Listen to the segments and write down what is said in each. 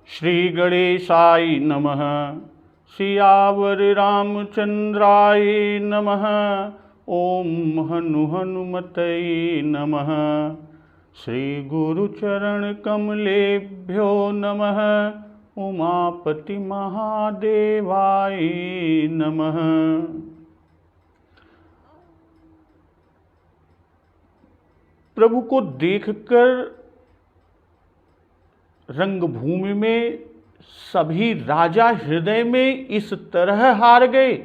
श्री गणेशाय नमः। सियावर रामचंद्राय नमः। ओम हनु हनुमतये नमः। श्री गुरुचरण कमलेभ्यो नमः। उमापति महादेवाय नमः। प्रभु को देखकर रंगभूमि में सभी राजा हृदय में इस तरह हार गए,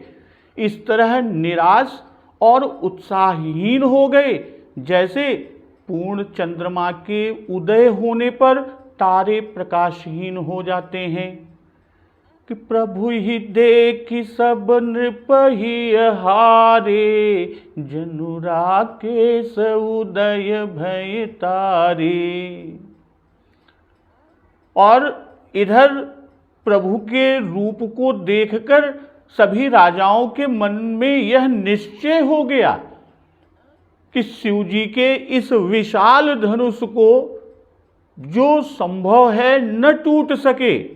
इस तरह निराश और उत्साहहीन हो गए, जैसे पूर्ण चंद्रमा के उदय होने पर तारे प्रकाशहीन हो जाते हैं। कि प्रभु ही देखि सब नृप ही हारे, जनु राकेश उदय भय तारे। और इधर प्रभु के रूप को देखकर सभी राजाओं के मन में यह निश्चय हो गया कि शिव जी के इस विशाल धनुष को जो संभव है न टूट सके,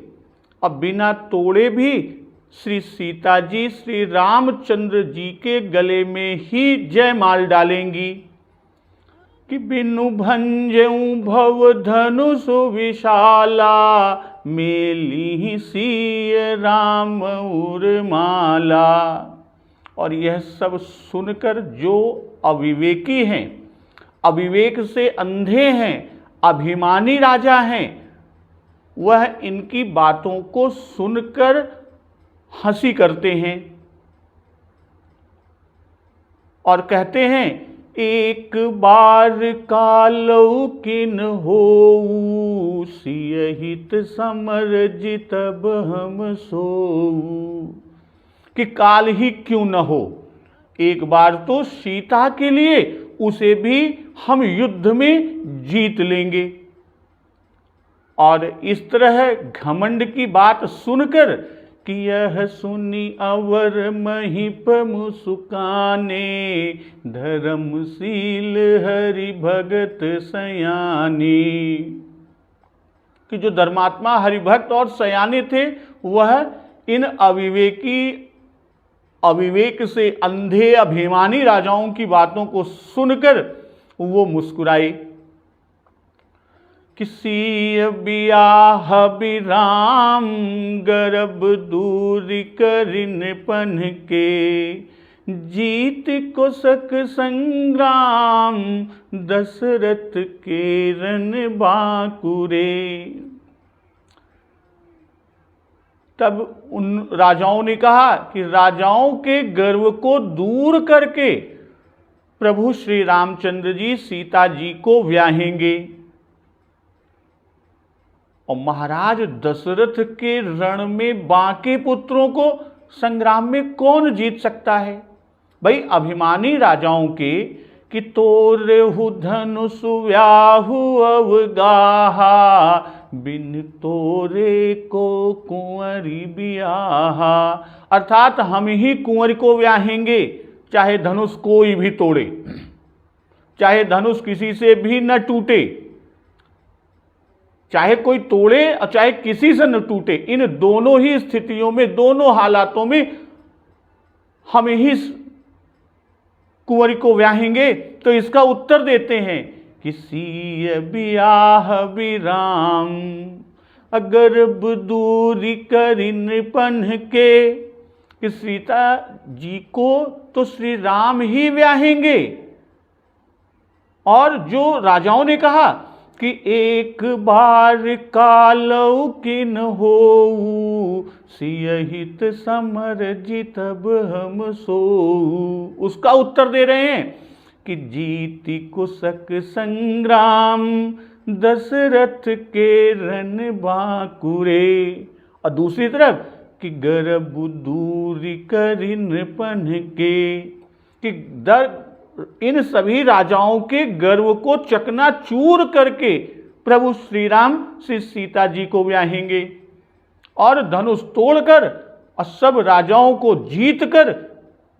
अब बिना तोड़े भी श्री सीता जी श्री रामचंद्र जी के गले में ही जयमाल डालेंगी। कि बिनु भंजऊ भव धनुष विशाला, मेली सिय राम उर्माला। और यह सब सुनकर जो अविवेकी हैं, अविवेक से अंधे हैं, अभिमानी राजा हैं, वह इनकी बातों को सुनकर हंसी करते हैं और कहते हैं, एक बार कालौ किन होऊ, सियहित समर जितब हम सोऊ। कि काल ही क्यों न हो, एक बार तो सीता के लिए उसे भी हम युद्ध में जीत लेंगे। और इस तरह घमंड की बात सुनकर कि यह सुनी अवर महिप मुस्काने, धर्मशील हरि भगत सयाने। कि जो धर्मात्मा हरिभक्त और सयाने थे, वह इन अविवेक से अंधे अभिमानी राजाओं की बातों को सुनकर वो मुस्कुराए। किसी बियाह बिराम गर्भ दूर करिन पन के, जीत कुशक संग्राम दशरथ के रन बाकुरे। तब उन राजाओं ने कहा कि राजाओं के गर्व को दूर करके प्रभु श्री रामचंद्र जी सीता जी को ब्याहेंगे। और महाराज दशरथ के रण में बाके पुत्रों को संग्राम में कौन जीत सकता है। भाई अभिमानी राजाओं के कि तोरहु धनुष व्याहु अवगाहा, बिन तोरे को कुंवरी ब्याहा। अर्थात हम ही कुंवर को ब्याहेंगे, चाहे धनुष कोई भी तोड़े, चाहे धनुष किसी से भी न टूटे, चाहे कोई तोड़े और चाहे किसी से न टूटे। इन दोनों ही स्थितियों में, दोनों हालातों में हम ही कुंवरी को ब्याहेंगे। तो इसका उत्तर देते हैं, किसी ब्याह बिराम अगर दूरी करिन पन के। कि सीता जी को तो श्री राम ही ब्याहेंगे। और जो राजाओं ने कहा कि एक बार कालौ किन होऊ, सियहित समर जितब हम सोऊ। उसका उत्तर दे रहे हैं कि जीति कुशक संग्राम दशरथ के रन बाकुरे। और दूसरी तरफ कि गर्भ दूरी करिन पन के। कि इन सभी राजाओं के गर्व को चकनाचूर करके प्रभु श्री राम श्री सीता जी को ब्याहेंगे और धनुष तोड़कर और सब राजाओं को जीतकर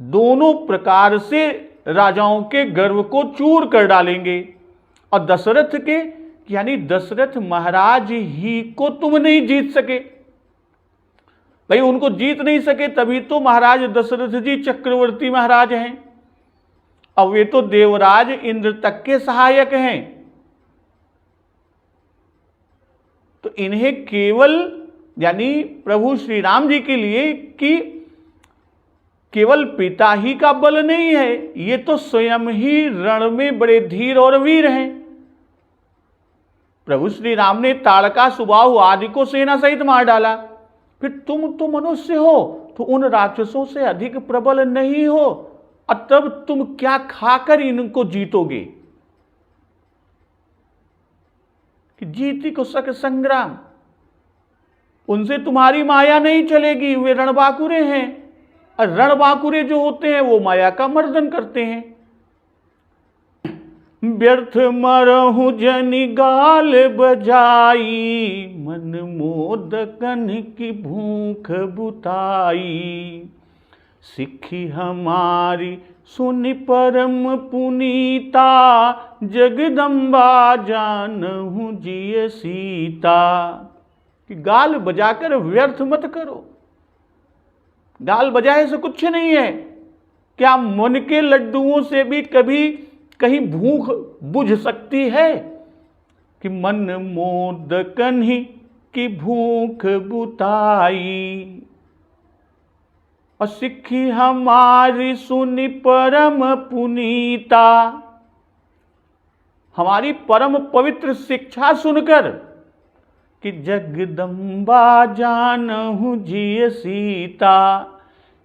दोनों प्रकार से राजाओं के गर्व को चूर कर डालेंगे। और दशरथ के यानी दशरथ महाराज ही को तुम नहीं जीत सके। भाई उनको जीत नहीं सके तभी तो महाराज दशरथ जी चक्रवर्ती महाराज हैं। अब वे तो देवराज इंद्र तक के सहायक हैं, तो इन्हें केवल यानी प्रभु श्री राम जी के लिए कि केवल पिता ही का बल नहीं है, ये तो स्वयं ही रण में बड़े धीर और वीर हैं। प्रभु श्री राम ने ताड़का सुबाहु आदि को सेना सहित मार डाला, फिर तुम तो मनुष्य हो तो उन राक्षसों से अधिक प्रबल नहीं हो, और तब तुम क्या खाकर इनको जीतोगे। कि जीती को सक संग्राम, उनसे तुम्हारी माया नहीं चलेगी, वे रणबांकुरे हैं, और रणबांकुरे जो होते हैं वो माया का मर्दन करते हैं। व्यर्थ मरहु जनि गाल बजाई, मन मोदकन की भूख बुताई। सिखी हमारी सुनि परम पुनीता, जगदम्बा जानहु जिय सीता। कि गाल बजाकर व्यर्थ मत करो, गाल बजाए से कुछ नहीं है। क्या मन के लड्डुओं से भी कभी कहीं भूख बुझ सकती है? कि मन मोदकन ही की भूख बुताई, और सिखी हमारी सुनि परम पुनीता। हमारी परम पवित्र शिक्षा सुनकर कि जगदम्बा जानहु जिय सीता,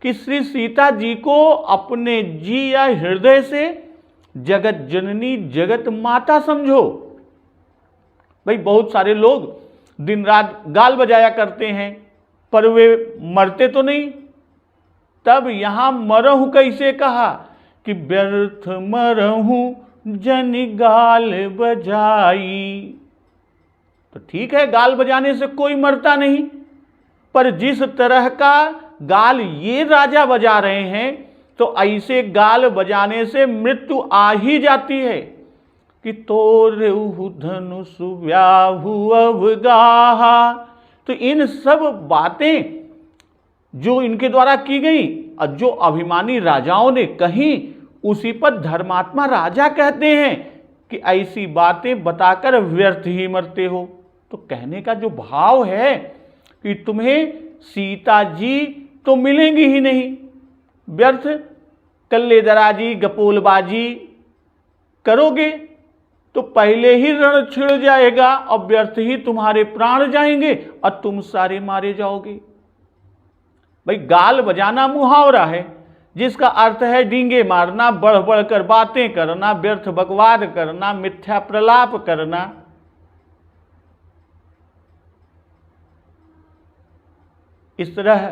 कि श्री सीता जी को अपने जी या हृदय से जगत जननी जगत माता समझो। भाई बहुत सारे लोग दिन रात गाल बजाया करते हैं पर वे मरते तो नहीं। तब यहां मरहु कैसे कहा कि व्यर्थ मरहु जनि गाल बजाई। तो ठीक है, गाल बजाने से कोई मरता नहीं, पर जिस तरह का गाल ये राजा बजा रहे हैं तो ऐसे गाल बजाने से मृत्यु आ ही जाती है। कि तोरेहु धनुष व्याहु अवगाहा। तो इन सब बातें जो इनके द्वारा की गई और जो अभिमानी राजाओं ने कही, उसी पर धर्मात्मा राजा कहते हैं कि ऐसी बातें बताकर व्यर्थ ही मरते हो। तो कहने का जो भाव है कि तुम्हें सीता जी तो मिलेंगी ही नहीं, व्यर्थ कल्लेदराजी गपोलबाजी करोगे तो पहले ही रण छिड़ जाएगा और व्यर्थ ही तुम्हारे प्राण जाएंगे और तुम सारे मारे जाओगे। भाई गाल बजाना मुहावरा है जिसका अर्थ है डींगे मारना, बढ़ बढ़कर बातें करना, व्यर्थ बकवाद करना, मिथ्या प्रलाप करना। इस तरह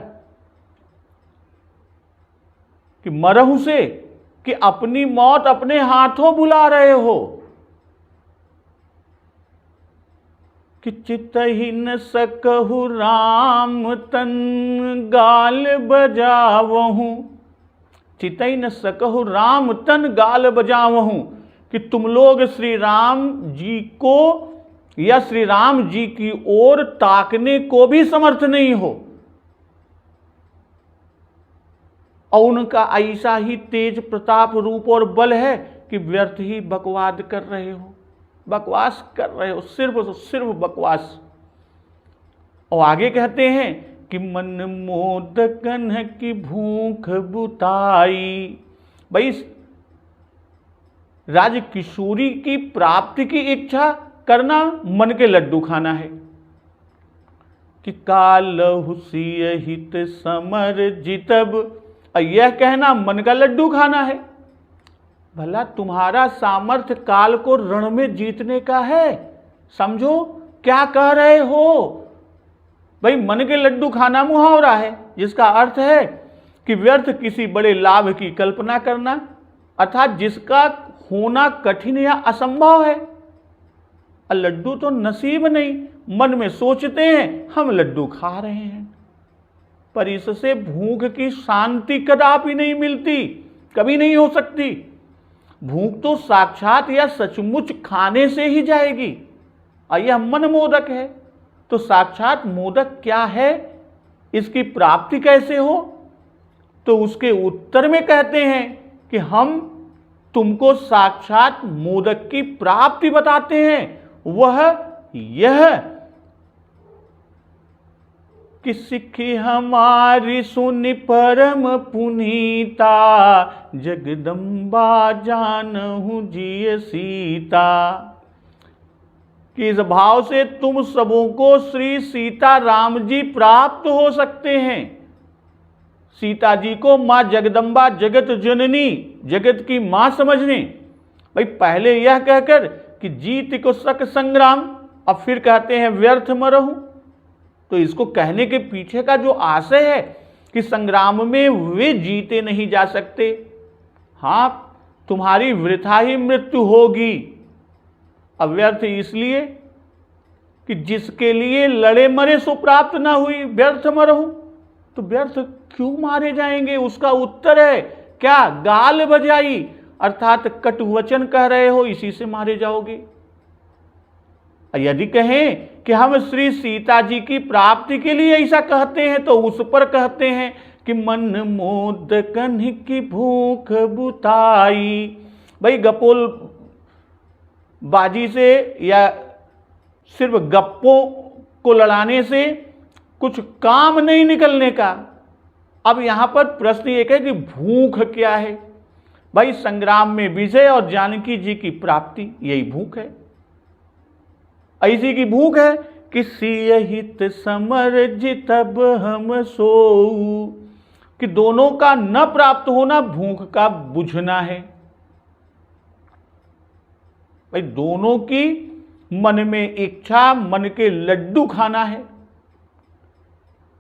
कि मरहु से कि अपनी मौत अपने हाथों बुला रहे हो। कि चितहि न सकहु राम तन गाल बजावहूं। चितहि न सकहु राम तन गाल बजावहूं। कि तुम लोग श्री राम जी को या श्री राम जी की ओर ताकने को भी समर्थ नहीं हो, और उनका ऐसा ही तेज प्रताप रूप और बल है कि व्यर्थ ही बकवाद कर रहे हो, बकवास कर रहे हो, सिर्फ बकवास। और आगे कहते हैं कि मन मोदकन की भूख बुताई। भाई राजकिशोरी की प्राप्ति की इच्छा करना मन के लड्डू खाना है। कि कालहु सिय हित समर जितब, यह कहना मन का लड्डू खाना है। भला तुम्हारा सामर्थ्य काल को रण में जीतने का है, समझो क्या कह रहे हो। भाई मन के लड्डू खाना मुहावरा है जिसका अर्थ है कि व्यर्थ किसी बड़े लाभ की कल्पना करना, अर्थात जिसका होना कठिन या असंभव है। और लड्डू तो नसीब नहीं, मन में सोचते हैं हम लड्डू खा रहे हैं, पर इससे भूख की शांति कदापि नहीं मिलती, कभी नहीं हो सकती। भूख तो साक्षात या सचमुच खाने से ही जाएगी। और यह मन मोदक है। तो साक्षात मोदक क्या है, इसकी प्राप्ति कैसे हो? तो उसके उत्तर में कहते हैं कि हम तुमको साक्षात मोदक की प्राप्ति बताते हैं। वह यह कि सिखी हमारी सुनि परम पुनीता, जगदम्बा जानहु जिय सीता। कि इस भाव से तुम सबों को श्री सीता राम जी प्राप्त हो सकते हैं। सीता जी को मां जगदम्बा, जगत जननी, जगत की मां समझने। भाई पहले यह कहकर कि जीत को सक संग्राम, अब फिर कहते हैं व्यर्थ मरहु। तो इसको कहने के पीछे का जो आशय है कि संग्राम में वे जीते नहीं जा सकते। हाँ, तुम्हारी वृथा ही मृत्यु होगी। अव्यर्थ इसलिए कि जिसके लिए लड़े मरे सो प्राप्त ना हुई, व्यर्थ मरहु। तो व्यर्थ क्यों मारे जाएंगे? उसका उत्तर है क्या? गाल बजाई, अर्थात कटुवचन कह रहे हो, इसी से मारे जाओगे। यदि कहें कि हम श्री सीता जी की प्राप्ति के लिए ऐसा कहते हैं, तो उस पर कहते हैं कि मन मोद कन्ह की भूख बुताई। भाई गपोल बाजी से या सिर्फ गप्पों को लड़ाने से कुछ काम नहीं निकलने का। अब यहां पर प्रश्न एक है कि भूख क्या है? भाई संग्राम में विजय और जानकी जी की प्राप्ति, यही भूख है। ऐसी की भूख है कि सिय हित समर जितब हम सोऊ, कि दोनों का न प्राप्त होना भूख का बुझना है। भाई दोनों की मन में इच्छा, मन के लड्डू खाना है।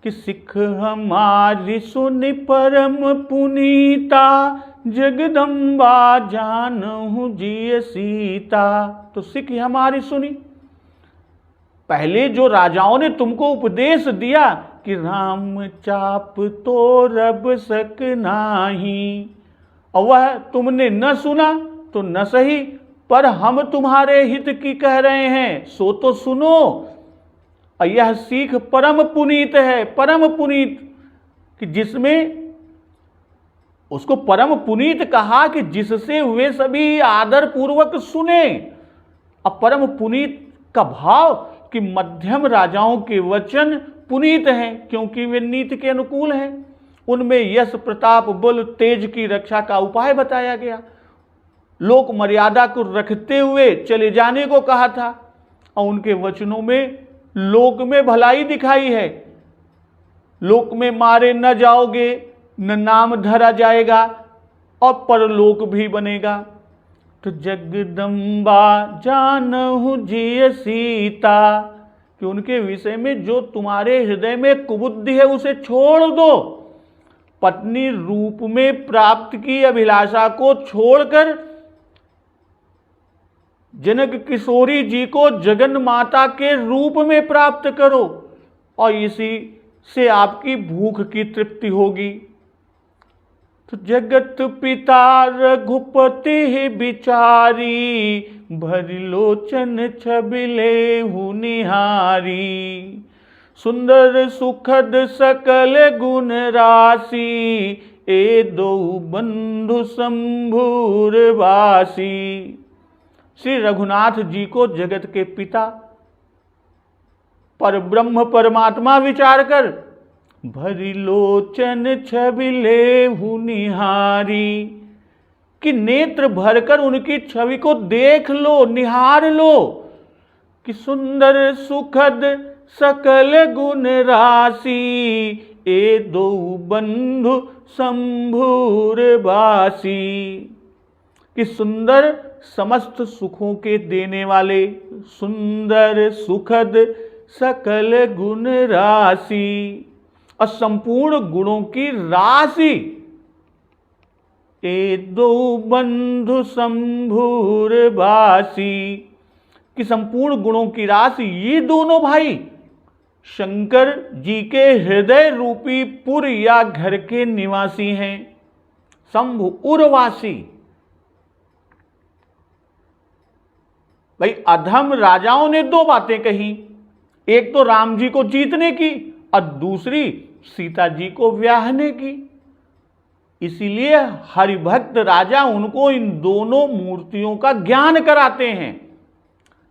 कि सिख हमारी सुनि परम पुनीता, जगदम्बा जानहु जिय सीता। तो सिख हमारी सुनी, पहले जो राजाओं ने तुमको उपदेश दिया कि राम चाप तो रब सक नाही, और वह तुमने न सुना तो न सही, पर हम तुम्हारे हित की कह रहे हैं, सो तो सुनो। यह सीख परम पुनीत है। परम पुनीत कि जिसमें, उसको परम पुनीत कहा कि जिससे वे सभी आदर पूर्वक सुने। अब परम पुनीत का भाव कि मध्यम राजाओं के वचन पुनीत हैं, क्योंकि वे नीति के अनुकूल हैं। उनमें यश प्रताप बल तेज की रक्षा का उपाय बताया गया। लोक मर्यादा को रखते हुए चले जाने को कहा था, और उनके वचनों में लोक में भलाई दिखाई है। लोक में मारे न जाओगे, न नाम धरा जाएगा, और परलोक भी बनेगा। तो जगदम्बा जानहु जिय सीता, कि उनके विषय में जो तुम्हारे हृदय में कुबुद्धि है उसे छोड़ दो। पत्नी रूप में प्राप्त की अभिलाषा को छोड़कर जनक किशोरी जी को जगन माता के रूप में प्राप्त करो, और इसी से आपकी भूख की तृप्ति होगी। तो जगत पिता रघुपति बिचारी, भरि लोचन छबिले निहारी। सुंदर सुखद सकल गुण राशि, ए दो बंधु शंभुर वासी। श्री रघुनाथ जी को जगत के पिता पर ब्रह्म परमात्मा विचार कर, भरि लोचन छबिले निहारी, कि नेत्र भरकर उनकी छवि को देख लो, निहार लो। कि सुंदर सुखद सकल गुण राशि, ए दो बंधु शंभुर वासी। कि सुंदर समस्त सुखों के देने वाले, सुंदर सुखद सकल गुण राशि, और संपूर्ण गुणों की राशि, ए दो बंधु शंभुर वासी। कि संपूर्ण गुणों की राशि, ये दोनों भाई शंकर जी के हृदय रूपी पुर या घर के निवासी हैं। शंभु उर्वासी, भाई अधम राजाओं ने दो बातें कही, एक तो राम जी को जीतने की और दूसरी सीता जी को ब्याहने की। इसीलिए हरिभक्त राजा उनको इन दोनों मूर्तियों का ज्ञान कराते हैं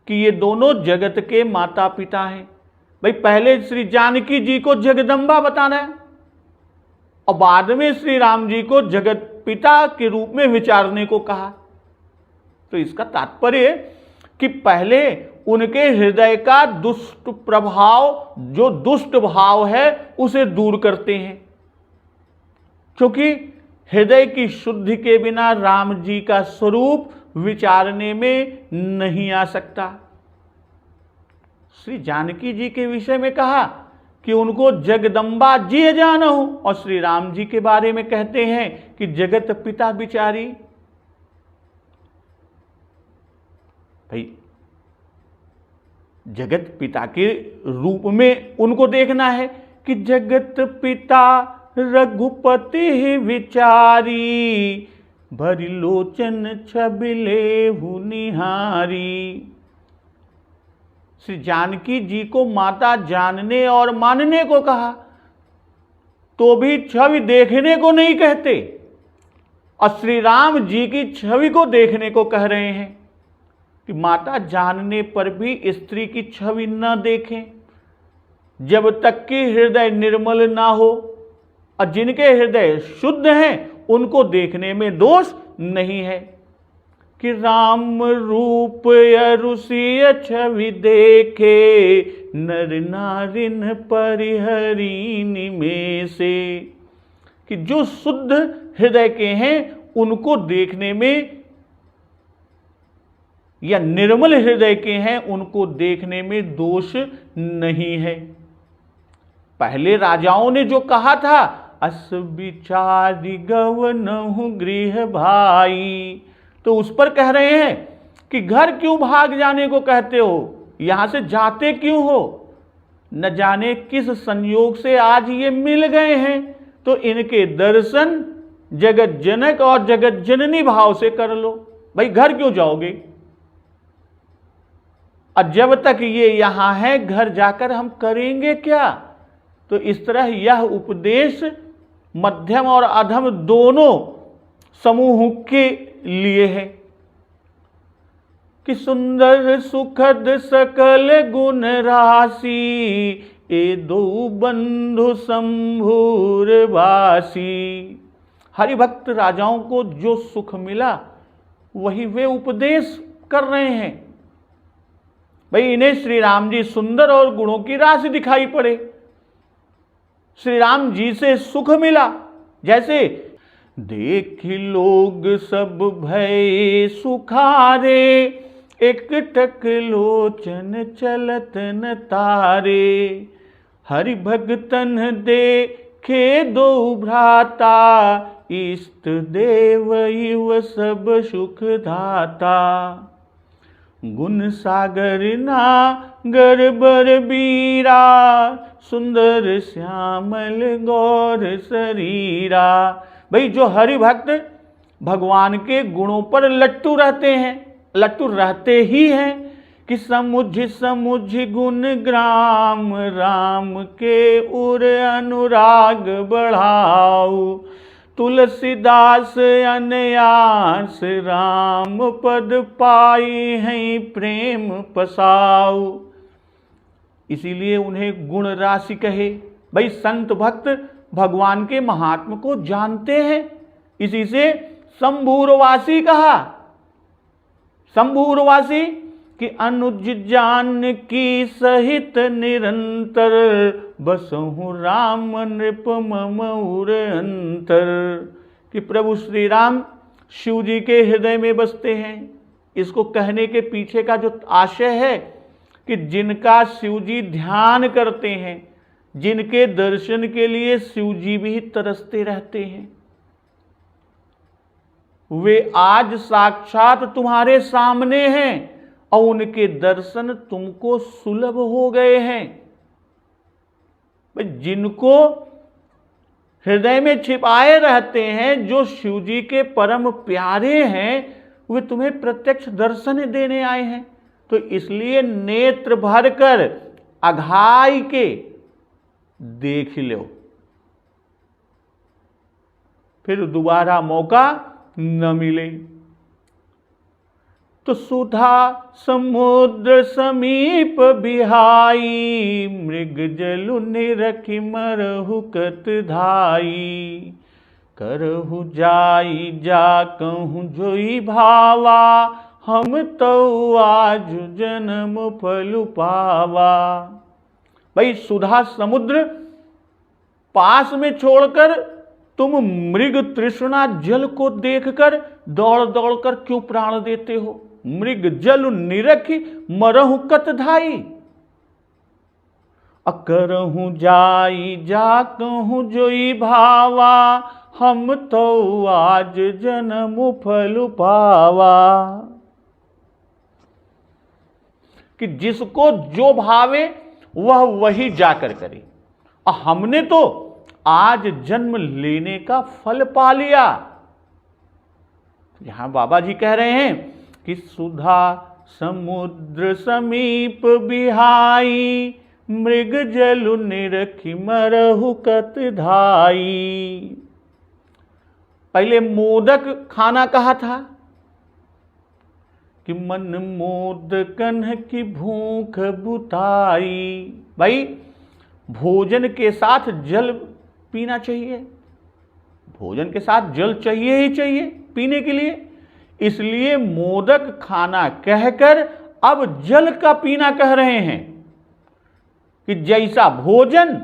कि ये दोनों जगत के माता पिता हैं। भाई पहले श्री जानकी जी को जगदम्बा बताना है और बाद में श्री राम जी को जगत पिता के रूप में विचारने को कहा। तो इसका तात्पर्य कि पहले उनके हृदय का दुष्ट प्रभाव, जो दुष्ट भाव है, उसे दूर करते हैं, क्योंकि हृदय की शुद्धि के बिना राम जी का स्वरूप विचारने में नहीं आ सकता। श्री जानकी जी के विषय में कहा कि उनको जगदम्बा जी जानो, और श्री राम जी के बारे में कहते हैं कि जगत पिता बिचारी। भाई जगत पिता के रूप में उनको देखना है कि जगत पिता रघुपति विचारी, भरी लोचन छबिले निहारी। श्री जानकी जी को माता जानने और मानने को कहा, तो भी छवि देखने को नहीं कहते, और श्री राम जी की छवि को देखने को कह रहे हैं कि माता जानने पर भी स्त्री की छवि न देखें, जब तक कि हृदय निर्मल ना हो। और जिनके हृदय शुद्ध हैं उनको देखने में दोष नहीं है कि राम रूप अरुषिय छवि देखे, नर नारिन परिहरीन में से। कि जो शुद्ध हृदय के हैं उनको देखने में, या निर्मल हृदय के हैं उनको देखने में दोष नहीं है। पहले राजाओं ने जो कहा था, अस विचारी गवनहु गृह भाई, तो उस पर कह रहे हैं कि घर क्यों भाग जाने को कहते हो, यहां से जाते क्यों हो, न जाने किस संयोग से आज ये मिल गए हैं, तो इनके दर्शन जगत जनक और जगत जननी भाव से कर लो। भाई घर क्यों जाओगे, और जब तक ये यहां है घर जाकर हम करेंगे क्या। तो इस तरह यह उपदेश मध्यम और अधम दोनों समूह के लिए है कि सुंदर सुखद सकल गुण राशि, ए दो बंधु संभूर वासी। हरिभक्त राजाओं को जो सुख मिला वही वे उपदेश कर रहे हैं। भाई इन्हें श्री राम जी सुंदर और गुणों की राशि दिखाई पड़े, श्री राम जी से सुख मिला। जैसे देख लोग सब भय सुखारे, एक टक लोचन चलत न तारे। हरि भगतन देखे दो भ्राता, इष्ट देव इव सब सुख दाता। गुण सागर नागर बर बीरा, सुंदर श्यामल गौर शरीरा। भाई जो हरि भक्त भगवान के गुणों पर लट्टू रहते हैं, लट्टू रहते ही हैं कि समुझ समुझ गुण ग्राम, राम के उर अनुराग बढ़ाओ। तुलसीदास अनयास राम पद पाई हैं प्रेम पसाओ। इसीलिए उन्हें गुण राशि कहे। भाई संत भक्त भगवान के महात्म को जानते हैं, इसी से शंभूरवासी कहा। शंभूरवासी कि अनुज जान की सहित निरंतर, बसहु राम नृप मम उर अंतर। कि प्रभु श्री राम शिव जी के हृदय में बसते हैं। इसको कहने के पीछे का जो आशय है कि जिनका शिव जी ध्यान करते हैं, जिनके दर्शन के लिए शिव जी भी तरसते रहते हैं, वे आज साक्षात तुम्हारे सामने हैं और उनके दर्शन तुमको सुलभ हो गए हैं। जिनको हृदय में छिपाए रहते हैं, जो शिव जी के परम प्यारे हैं, वे तुम्हें प्रत्यक्ष दर्शन देने आए हैं। तो इसलिए नेत्र भर कर अघाई के देख लो, फिर दोबारा मौका न मिले। तो सुधा समुद्र समीप बिहाई, मृग जलु निरखि मरहु कत धाई। करहु जाई जा कहूँ जोई भावा, हम तो आज जन्म फल पावा। भाई सुधा समुद्र पास में छोड़कर तुम मृग तृष्णा जल को देखकर दौड़ दौड़ कर क्यों प्राण देते हो? मृग जल निरखि मरहु कत धाई। अकरहु जाई जा कहूँ जोई भावा, हम तो आज जन्म फल पावा। कि जिसको जो भावे वह वही जाकर करे, और हमने तो आज जन्म लेने का फल पा लिया। यहां बाबा जी कह रहे हैं कि सुधा समुद्र समीप बिहाई, मृग जलु निरखि मरहु कत धाई। पहले मोदक खाना कहा था कि मन मोदकन की भूख बुताई। भाई भोजन के साथ जल पीना चाहिए, भोजन के साथ जल चाहिए ही चाहिए पीने के लिए। इसलिए मोदक खाना कहकर अब जल का पीना कह रहे हैं कि जैसा भोजन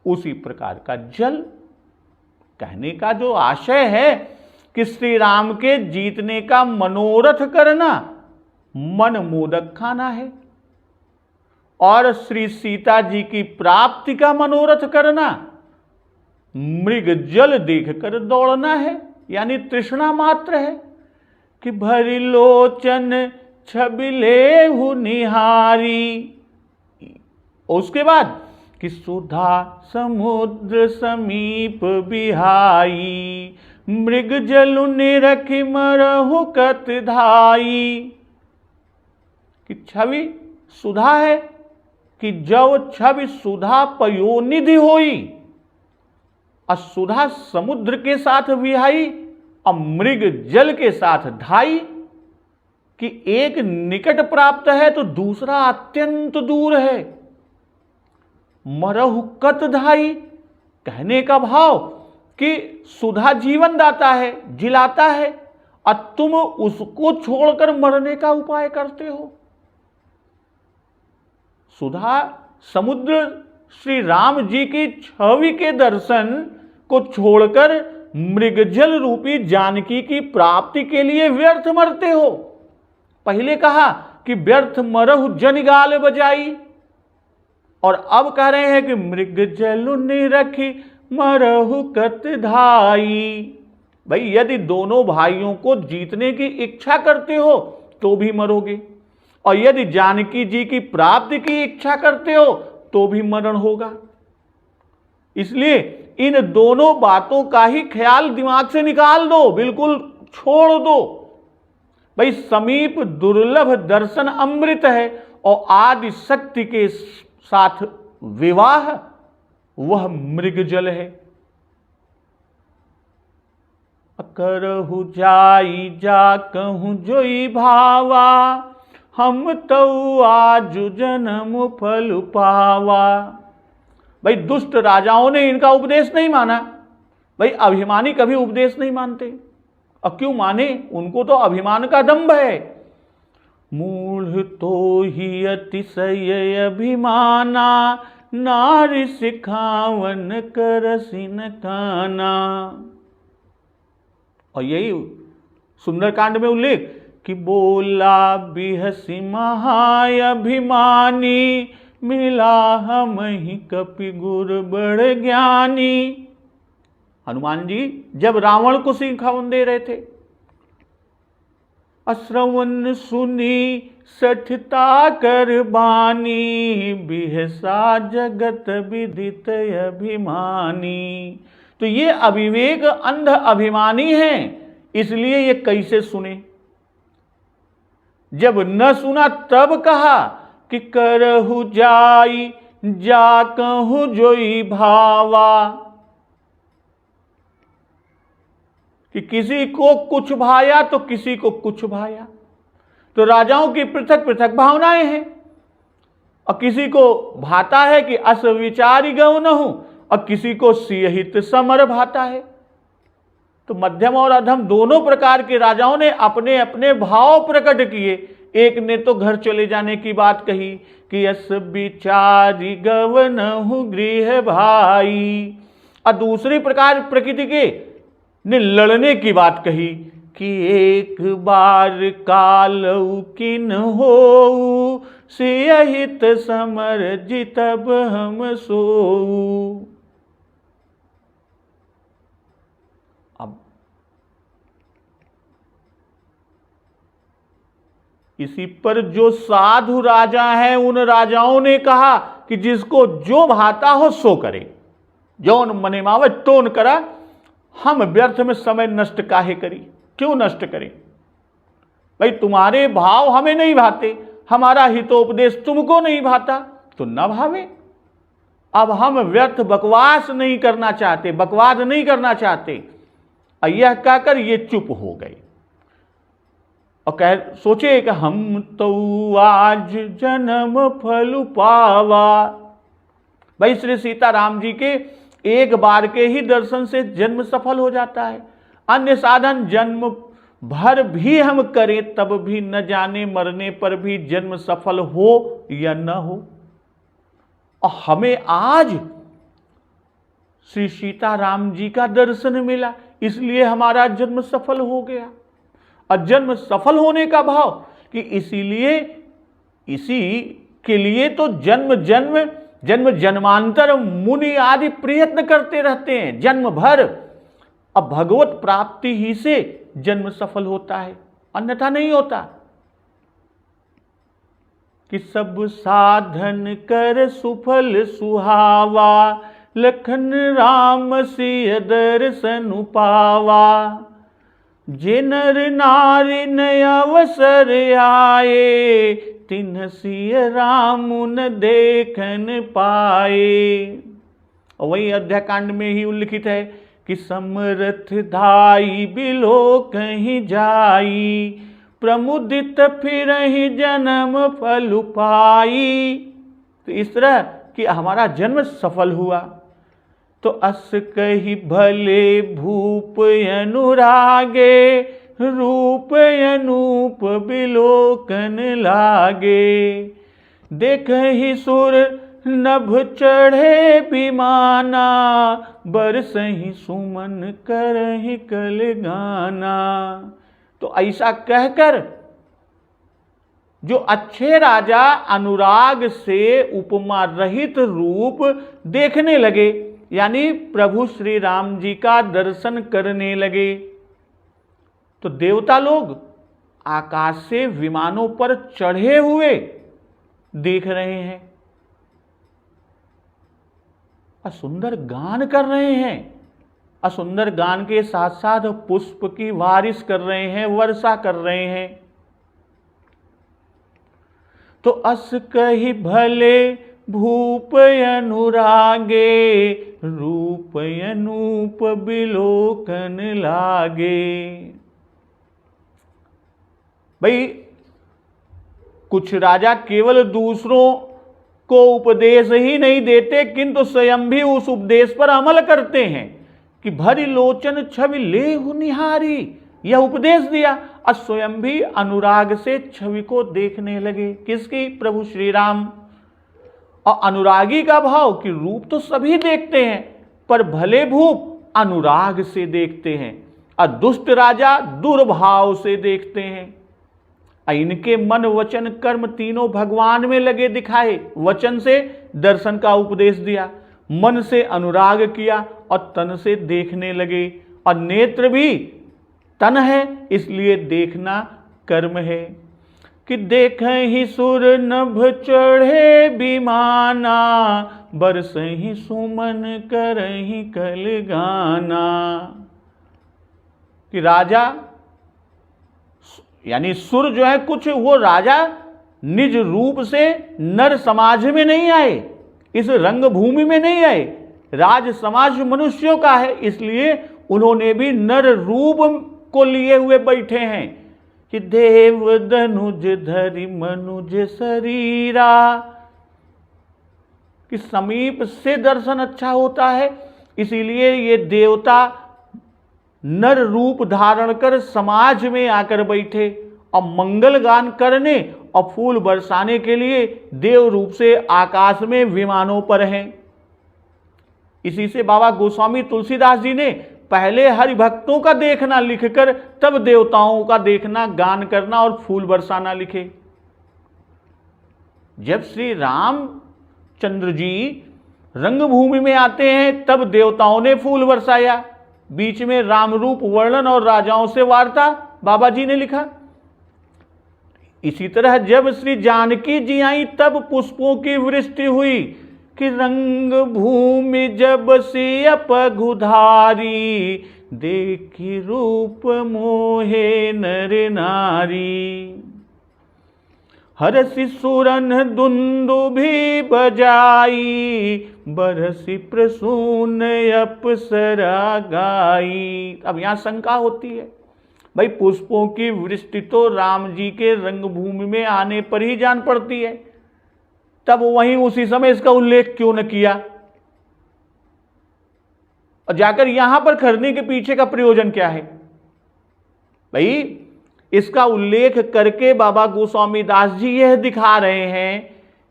उसी प्रकार का जल। कहने का जो आशय है कि श्री राम के जीतने का मनोरथ करना मन मोदक खाना है, और श्री सीता जी की प्राप्ति का मनोरथ करना मृग जल देखकर दौड़ना है, यानी तृष्णा मात्र है। कि भरी लोचन छबिलेहु निहारी, उसके बाद कि सुधा समुद्र समीप बिहाई, मृग जलु निरखि मरहु कत धाई। कि छवि सुधा है कि जब छवि सुधा पयोनिधि होई, और सुधा समुद्र के साथ विहाई और मृग जल के साथ धाई। कि एक निकट प्राप्त है तो दूसरा अत्यंत दूर है। मरहु कत धाई कहने का भाव कि सुधा जीवन दाता है, जिलाता है, और तुम उसको छोड़कर मरने का उपाय करते हो। सुधा समुद्र श्री राम जी की छवि के दर्शन को छोड़कर मृगजल रूपी जानकी की प्राप्ति के लिए व्यर्थ मरते हो। पहले कहा कि व्यर्थ मरहु जनिगाल बजाई, और अब कह रहे हैं कि मृगजल निरखि मरहु कत धाई। भाई यदि दोनों भाइयों को जीतने की इच्छा करते हो तो भी मरोगे, और यदि जानकी जी की प्राप्ति की इच्छा करते हो तो भी मरण होगा। इसलिए इन दोनों बातों का ही ख्याल दिमाग से निकाल दो, बिल्कुल छोड़ दो। भाई समीप दुर्लभ दर्शन अमृत है, और आदि शक्ति के साथ विवाह वह मृगजल है। करहु जाई जा कहूँ जोई भावा, हम तो आज जन्म फल पावा। भाई दुष्ट राजाओं ने इनका उपदेश नहीं माना। भाई अभिमानी कभी उपदेश नहीं मानते, और क्यों माने? उनको तो अभिमान का दंभ है। मूढ़ तो ही अतिशय अभिमाना, नारी सिखावन करसिन काना। और यही सुंदरकांड में उल्लेख कि बोला बिहसी महाय अभिमानी, मिला हम ही कपि गुर बड़ ज्ञानी। हनुमान जी जब रावण को सिखावन दे रहे थे, अश्रवण सुनी सठता कर बानी, बिहसा जगत विदित अभिमानी। तो ये अविवेक अंध अभिमानी हैं, इसलिए ये कैसे सुने? जब न सुना तब कहा कि करहु जाई जा कहूं जोई भावा। कि किसी को कुछ भाया तो किसी को कुछ भाया। तो राजाओं की पृथक पृथक भावनाएं हैं, और किसी को भाता है कि अस विचारी गौ न हूं, और किसी को सियहित समर भाता है। तो मध्यम और अधम दोनों प्रकार के राजाओं ने अपने अपने भाव प्रकट किए। एक ने तो घर चले जाने की बात कही कि अस विचारी गव न हूं गृह भाई, और दूसरी प्रकार प्रकृति के ने लड़ने की बात कही कि एक बार कालऊ किन हो सियहित समर जितब हम सोऊ। अब इसी पर जो साधु राजा हैं उन राजाओं ने कहा कि जिसको जो भाता हो सो करे, जौन मने मावे तोन करा, हम व्यर्थ में समय नष्ट काहे करी, क्यों नष्ट करें। भाई तुम्हारे भाव हमें नहीं भाते, हमारा हितोपदेश तुमको नहीं भाता तो न भावे। अब हम व्यर्थ बकवास नहीं करना चाहते, बकवाद नहीं करना चाहते। और यह कहकर ये चुप हो गए और कह सोचे कि हम तो आज जन्म फल पावा। भाई श्री सीताराम जी के एक बार के ही दर्शन से जन्म सफल हो जाता है। अन्य साधन जन्म भर भी हम करें तब भी न जाने मरने पर भी जन्म सफल हो या न हो। और हमें आज श्री सीताराम जी का दर्शन मिला, इसलिए हमारा जन्म सफल हो गया। और जन्म सफल होने का भाव कि इसीलिए इसी के लिए तो जन्म जन्म जन्म जन्मांतर मुनि आदि प्रयत्न करते रहते हैं जन्म भर। अब भगवत प्राप्ति ही से जन्म सफल होता है, अन्यथा नहीं होता। कि सब साधन कर सुफल सुहावा, लखन राम सिय दर्शन पावा। जे नर नारी नय अवसर आए, तिन्ह सिय राम न देखन पाए। और वही अध्याकांड में ही उल्लिखित है कि समरथ धाई बिलो कहीं जाई, प्रमुदित फिरहि जन्म फल पाई। तो इस तरह कि हमारा जन्म सफल हुआ। तो अस कही भले भूप अनुरागे, रूप अनूप बिलोकन लागे। देखहि सुर नभ चढ़े विमाना, बरसहि सुमन करहि कल गाना। तो ऐसा कहकर जो अच्छे राजा अनुराग से उपमा रहित रूप देखने लगे, यानी प्रभु श्री राम जी का दर्शन करने लगे। तो देवता लोग आकाश से विमानों पर चढ़े हुए देख रहे हैं और सुंदर गान कर रहे हैं। और सुंदर गान के साथ साथ पुष्प की बारिश कर रहे हैं, वर्षा कर रहे हैं। तो अस कही भले भूप अनुरागे, रूप अनूप बिलोकन लागे। भाई कुछ राजा केवल दूसरों को उपदेश ही नहीं देते किंतु स्वयं भी उस उपदेश पर अमल करते हैं। कि भरी लोचन छवि लेहु निहारी, यह उपदेश दिया और स्वयं भी अनुराग से छवि को देखने लगे। किसकी? प्रभु श्री राम। और अनुरागी का भाव कि रूप तो सभी देखते हैं पर भले भूप अनुराग से देखते हैं, और दुष्ट राजा दुर्भाव से देखते हैं। इनके मन वचन कर्म तीनों भगवान में लगे दिखाए। वचन से दर्शन का उपदेश दिया, मन से अनुराग किया और तन से देखने लगे। और नेत्र भी तन है इसलिए देखना कर्म है। कि देखें सुर नभ चढ़े विमाना, बरसहि सुमन करहि कल गाना। कि राजा यानी सुर जो है कुछ वो राजा निज रूप से नर समाज में नहीं आए, इस रंगभूमि में नहीं आए, राज समाज मनुष्यों का है, इसलिए उन्होंने भी नर रूप को लिए हुए बैठे हैं कि देव धनुज धरि मनुज शरीरा, कि समीप से दर्शन अच्छा होता है, इसीलिए ये देवता नर रूप धारण कर समाज में आकर बैठे और मंगल गान करने और फूल बरसाने के लिए देव रूप से आकाश में विमानों पर हैं। इसी से बाबा गोस्वामी तुलसीदास जी ने पहले हरि भक्तों का देखना लिखकर तब देवताओं का देखना, गान करना और फूल बरसाना लिखे। जब श्री रामचंद्र जी रंगभूमि में आते हैं तब देवताओं ने फूल बरसाया, बीच में राम रूप वर्णन और राजाओं से वार्ता बाबा जी ने लिखा। इसी तरह जब श्री जानकी जी आई तब पुष्पों की वृष्टि हुई कि रंग भूमि जब से अपगुधारी, देखी रूप मोहे नर नारी, हरसि सुरन दुंदुभि बजाई, बरसी प्रसून अप्सरा गाई। अब यहां शंका होती है, भाई पुष्पों की वृष्टि तो राम जी के रंगभूमि में आने पर ही जान पड़ती है, तब वहीं उसी समय इसका उल्लेख क्यों न किया और जाकर यहां पर करने के पीछे का प्रयोजन क्या है? भाई इसका उल्लेख करके बाबा गोस्वामी दास जी यह दिखा रहे हैं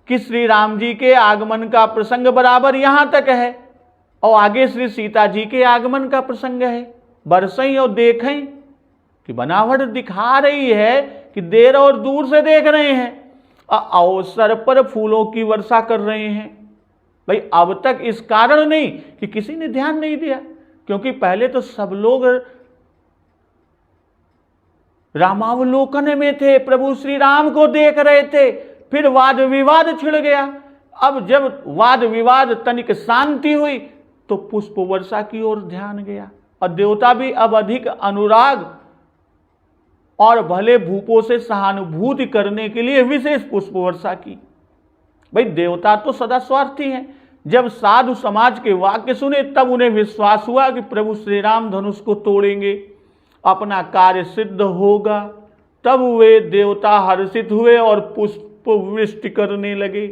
कि श्री राम जी के आगमन का प्रसंग बराबर यहां तक है और आगे श्री सीता जी के आगमन का प्रसंग है। बरसई और देखें कि बनावट दिखा रही है कि देर और दूर से देख रहे हैं, अवसर पर फूलों की वर्षा कर रहे हैं। भाई अब तक इस कारण नहीं कि किसी ने ध्यान नहीं दिया, क्योंकि पहले तो सब लोग रामावलोकन में थे, प्रभु श्री राम को देख रहे थे, फिर वाद विवाद छिड़ गया। अब जब वाद विवाद तनिक शांति हुई तो पुष्प वर्षा की ओर ध्यान गया और देवता भी अब अधिक अनुराग और भले भूपों से सहानुभूति करने के लिए विशेष पुष्प वर्षा की। भाई देवता तो सदा स्वार्थी हैं, जब साधु समाज के वाक्य सुने तब उन्हें विश्वास हुआ कि प्रभु श्री राम धनुष को तोड़ेंगे, अपना कार्य सिद्ध होगा, तब वे देवता हर्षित हुए और पुष्प वृष्टि करने लगे।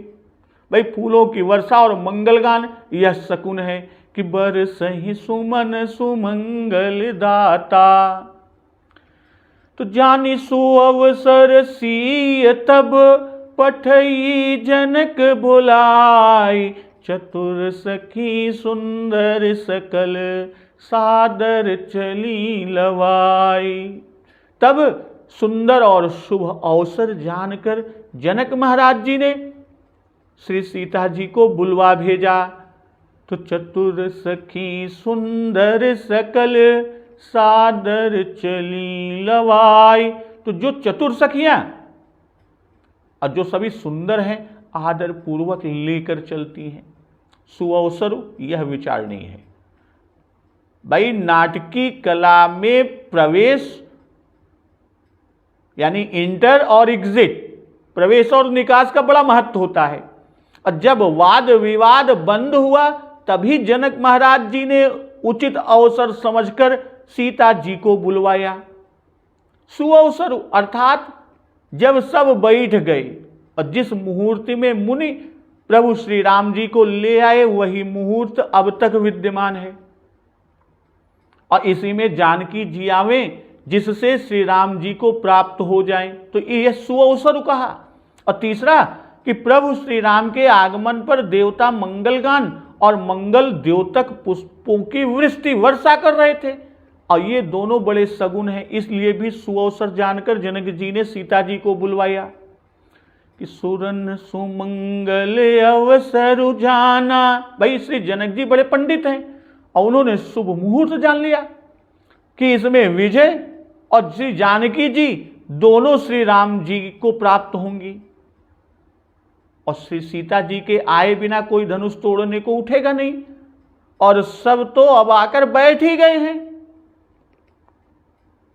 भाई फूलों की वर्षा और मंगलगान यह शकुन है कि बरसहि सुमन सुमंगल दाता, तो जानी सुअवसर सीय तब पठई जनक बुलाई, चतुर सखी सुंदर सकल सादर चली लवाई। तब सुंदर और शुभ अवसर जानकर जनक महाराज जी ने श्री सीता जी को बुलवा भेजा, तो चतुर सखी सुंदर सकल सादर चली लवाई। तो जो चतुर सखियां और जो सभी सुंदर हैं आदर पूर्वक लेकर चलती हैं। सुअवसर यह विचारणीय है। भाई नाटकी कला में प्रवेश यानी इंटर और एग्जिट, प्रवेश और निकास का बड़ा महत्व होता है। और जब वाद विवाद बंद हुआ तभी जनक महाराज जी ने उचित अवसर समझकर सीता जी को बुलवाया। सुअवसर अर्थात जब सब बैठ गए और जिस मुहूर्त में मुनि प्रभु श्री राम जी को ले आए वही मुहूर्त अब तक विद्यमान है और इसी में जानकी जी आवें जिससे श्री राम जी को प्राप्त हो जाएं, तो यह सुअवसर कहा। और तीसरा कि प्रभु श्री राम के आगमन पर देवता मंगलगान और मंगल द्योतक पुष्पों की वृष्टि वर्षा कर रहे थे और ये दोनों बड़े सगुन हैं, इसलिए भी सुअवसर जानकर जनक जी ने सीता जी को बुलवाया कि सुरन सुमंगल अवसर जाना। भाई श्री जनक जी बड़े पंडित हैं और उन्होंने शुभ मुहूर्त जान लिया कि इसमें विजय और श्री जानकी जी दोनों श्री राम जी को प्राप्त होंगी और श्री सीता जी के आए बिना कोई धनुष तोड़ने को उठेगा नहीं और सब तो अब आकर बैठ ही गए हैं।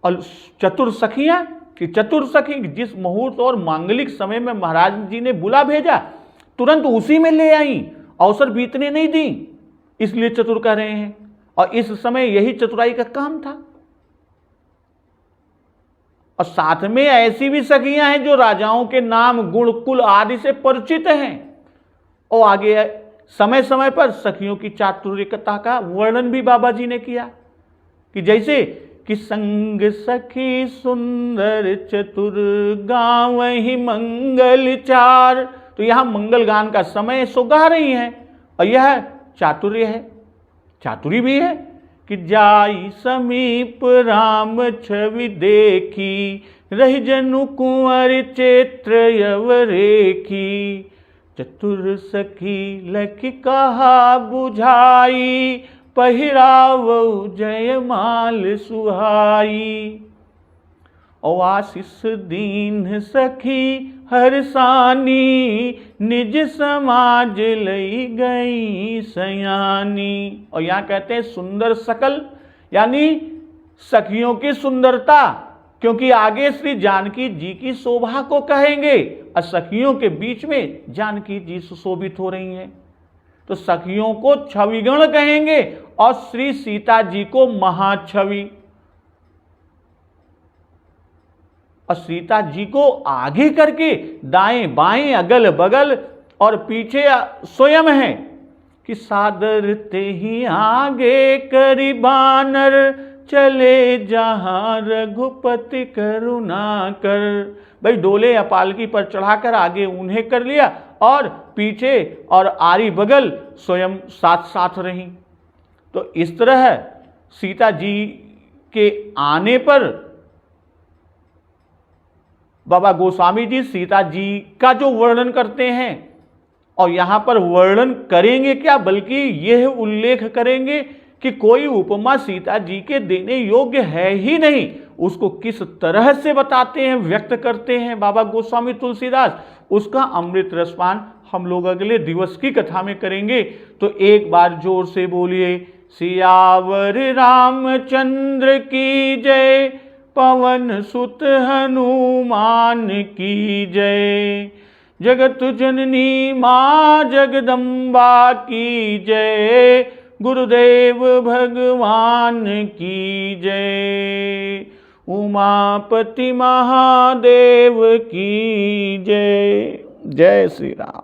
और चतुर सखियां कि चतुर सखी, जिस मुहूर्त और मांगलिक समय में महाराज जी ने बुला भेजा तुरंत उसी में ले आई, अवसर बीतने नहीं दी, इसलिए चतुर कह रहे हैं। और इस समय यही चतुराई का काम था। और साथ में ऐसी भी सखियां हैं जो राजाओं के नाम, गुण, कुल आदि से परिचित हैं। और आगे समय समय पर सखियों की चातुर्यता का वर्णन भी बाबा जी ने किया, कि जैसे कि संग सखी सुंदर चतुर गावहि मंगल चार। तो यहां मंगल गान का समय सो गा रही हैं, और यह चातुर्य है, चातुरी भी है कि जाई समीप राम छवि देखी, रही जनु कुंवर चेत्र यव रेखी। चतुर सखी लखि कहा बुझाई, पहिरावऊ जयमाल सुहाई। और आशीष दीन सखी हरसानी, निज समाज लई गई सयानी। और यहां कहते हैं सुंदर सकल, यानी सखियों की सुंदरता, क्योंकि आगे श्री जानकी जी की शोभा को कहेंगे और सखियों के बीच में जानकी जी सुशोभित हो रही हैं, तो सखियों को छविगण कहेंगे और श्री सीता जी को महाछवि। और सीता जी को आगे करके दाएं बाएं अगल बगल और पीछे स्वयं है कि सादर ते ही आगे करी बानर, चले जहां रघुपति करुणा कर। भाई डोले या पालकी पर चढ़ाकर आगे उन्हें कर लिया और पीछे और आरी बगल स्वयं साथ साथ रही। तो इस तरह सीता जी के आने पर बाबा गोस्वामी जी सीता जी का जो वर्णन करते हैं, और यहां पर वर्णन करेंगे क्या, बल्कि यह उल्लेख करेंगे कि कोई उपमा सीता जी के देने योग्य है ही नहीं। उसको किस तरह से बताते हैं, व्यक्त करते हैं बाबा गोस्वामी तुलसीदास, उसका अमृत रसपान हम लोग अगले दिवस की कथा में करेंगे। तो एक बार जोर से बोलिए, सियावर रामचंद्र की जय, पवन सुत हनुमान की जय। जगत जननी मां जगदम्बा की जय, गुरुदेव भगवान की जय। उमापति महादेव की जय। जय श्री राम।